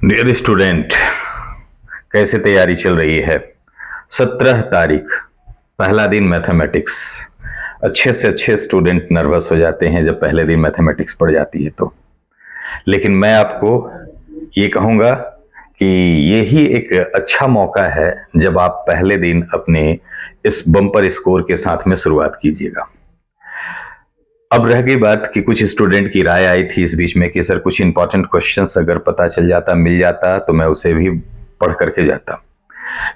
Dear student, कैसे तैयारी चल रही है? 17 तारीख, पहला दिन मैथमेटिक्स। अच्छे से अच्छे स्टूडेंट नर्वस हो जाते हैं जब पहले दिन मैथमेटिक्स पढ़ जाती है तो। लेकिन मैं आपको ये कहूँगा कि यही एक अच्छा मौका है जब आप पहले दिन अपने इस बम्पर स्कोर के साथ में शुरुआत कीजिएगा। अब रह गई बात कि कुछ स्टूडेंट की राय आई थी इस बीच में कि सर कुछ इंपॉर्टेंट क्वेश्चंस अगर पता चल जाता, मिल जाता तो मैं उसे भी पढ़ करके जाता।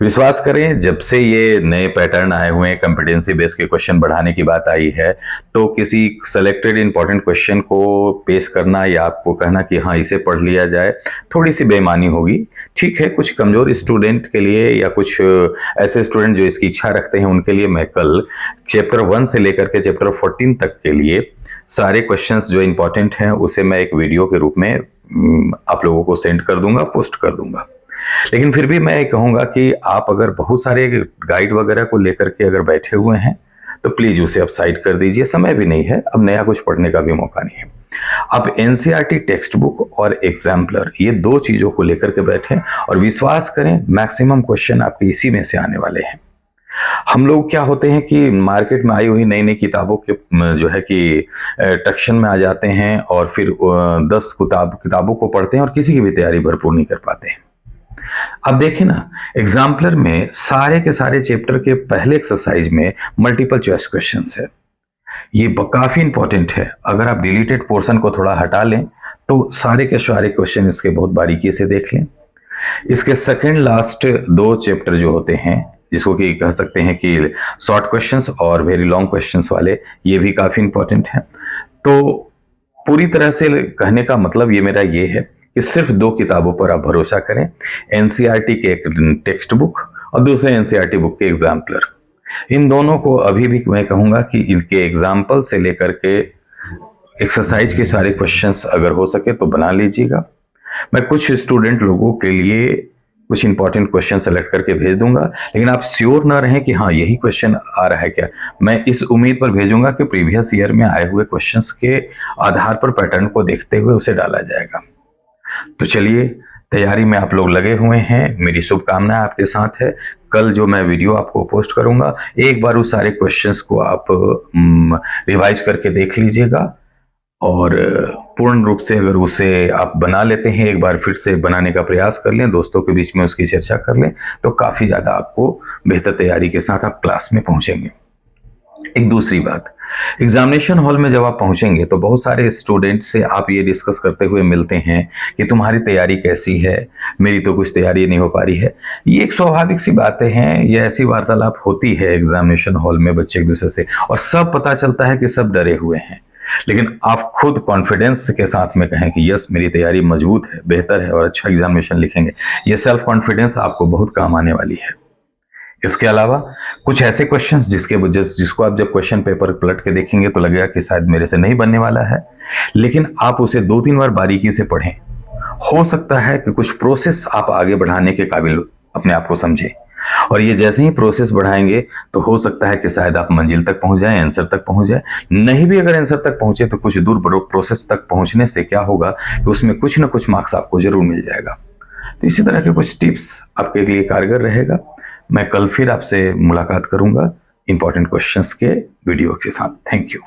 विश्वास करें, जब से ये नए पैटर्न आए हुए हैं, कॉम्पिटेंसी बेस के क्वेश्चन बढ़ाने की बात आई है, तो किसी सेलेक्टेड इंपॉर्टेंट क्वेश्चन को पेश करना या आपको कहना कि हाँ इसे पढ़ लिया जाए, थोड़ी सी बेईमानी होगी। ठीक है, कुछ कमजोर स्टूडेंट के लिए या कुछ ऐसे स्टूडेंट जो इसकी इच्छा रखते हैं उनके लिए मैं कल चैप्टर 1 से लेकर के चैप्टर 14 तक के लिए सारे क्वेश्चंस जो इंपॉर्टेंट हैं उसे मैं एक वीडियो के रूप में आप लोगों को सेंड कर दूंगा, पोस्ट कर दूंगा। लेकिन फिर भी मैं कहूंगा कि आप अगर बहुत सारे गाइड वगैरह को लेकर के अगर बैठे हुए हैं तो प्लीज उसे आप साइड कर दीजिए। समय भी नहीं है, अब नया कुछ पढ़ने का भी मौका नहीं है। आप एनसीईआरटी टेक्स्ट बुक और एग्जाम्पलर, ये दो चीजों को लेकर के बैठे और विश्वास करें मैक्सिमम क्वेश्चन आपके इसी में से आने वाले हैं। हम लोग क्या होते हैं कि मार्केट में आई हुई नई नई किताबों के जो है कि टक्शन में आ जाते हैं और फिर 10 किताबों को पढ़ते हैं और किसी की भी तैयारी भरपूर नहीं कर पाते हैं। अब देखिए ना, एग्जाम्पलर में सारे के सारे चैप्टर के पहले एक्सरसाइज में मल्टीपल चॉइस क्वेश्चंस है। ये काफी इंपॉर्टेंट है। अगर आप डिलीटेड पोर्शन को थोड़ा हटा लें तो सारे के सारे क्वेश्चन इसके बहुत बारीकी से देख लें। इसके सेकंड लास्ट दो चैप्टर जो होते हैं, जिसको कि कह सकते हैं कि शॉर्ट क्वेश्चंस और वेरी लॉन्ग क्वेश्चंस वाले, ये भी काफी इंपॉर्टेंट है। तो पूरी तरह से कहने का मतलब ये मेरा ये है कि सिर्फ दो किताबों पर आप भरोसा करें, एनसीईआरटी के एक टेक्स्ट बुक और दूसरे एनसीईआरटी बुक के एग्जाम्पलर। इन दोनों को अभी भी मैं कहूंगा कि इनके एग्जाम्पल से लेकर के एक्सरसाइज के सारे क्वेश्चंस अगर हो सके तो बना लीजिएगा। मैं कुछ स्टूडेंट लोगों के लिए कुछ इंपॉर्टेंट क्वेश्चन सेलेक्ट करके भेज दूंगा, लेकिन आप श्योर ना रहें कि हाँ यही क्वेश्चन आ रहा है क्या। मैं इस उम्मीद पर भेजूंगा कि प्रीवियस ईयर में आए हुए क्वेश्चंस के आधार पर पैटर्न को देखते हुए उसे डाला जाएगा। तो चलिए, तैयारी में आप लोग लगे हुए हैं, मेरी शुभकामनाएं आपके साथ है। कल जो मैं वीडियो आपको पोस्ट करूंगा, एक बार उस सारे क्वेश्चंस को आप रिवाइज करके देख लीजिएगा और पूर्ण रूप से अगर उसे आप बना लेते हैं, एक बार फिर से बनाने का प्रयास कर लें, दोस्तों के बीच में उसकी चर्चा कर लें, तो काफी ज्यादा आपको बेहतर तैयारी के साथ आप क्लास में पहुंचेंगे। एक दूसरी बात, एग्जामिनेशन हॉल में जब आप पहुंचेंगे तो बहुत सारे स्टूडेंट से आप ये डिस्कस करते हुए मिलते हैं कि तुम्हारी तैयारी कैसी है, मेरी तो कुछ तैयारी नहीं हो पा रही है। ये एक स्वाभाविक सी बातें हैं, ये ऐसी वार्तालाप होती है एग्जामिनेशन हॉल में बच्चे एक दूसरे से, और सब पता चलता है कि सब डरे हुए हैं। लेकिन आप खुद कॉन्फिडेंस के साथ में कहें कि यस मेरी तैयारी मजबूत है, बेहतर है और अच्छा एग्जामिनेशन लिखेंगे, ये सेल्फ कॉन्फिडेंस आपको बहुत काम आने वाली है। इसके अलावा कुछ ऐसे क्वेश्चंस जिसको आप जब क्वेश्चन पेपर पलट के देखेंगे तो लगेगा कि शायद मेरे से नहीं बनने वाला है, लेकिन आप उसे 2-3 बार बारीकी से पढ़ें। हो सकता है कि कुछ प्रोसेस आप आगे बढ़ाने के काबिल अपने आप को समझें, और ये जैसे ही प्रोसेस बढ़ाएंगे तो हो सकता है कि शायद आप मंजिल तक पहुंच जाएं, आंसर तक पहुंच जाए। नहीं भी अगर आंसर तक पहुंचे तो कुछ दूर प्रोसेस तक पहुंचने से क्या होगा कि उसमें कुछ ना कुछ मार्क्स आपको जरूर मिल जाएगा। तो इसी तरह के कुछ टिप्स आपके लिए कारगर रहेगा। मैं कल फिर आपसे मुलाकात करूंगा इंपॉर्टेंट क्वेश्चंस के वीडियो के साथ। Thank you.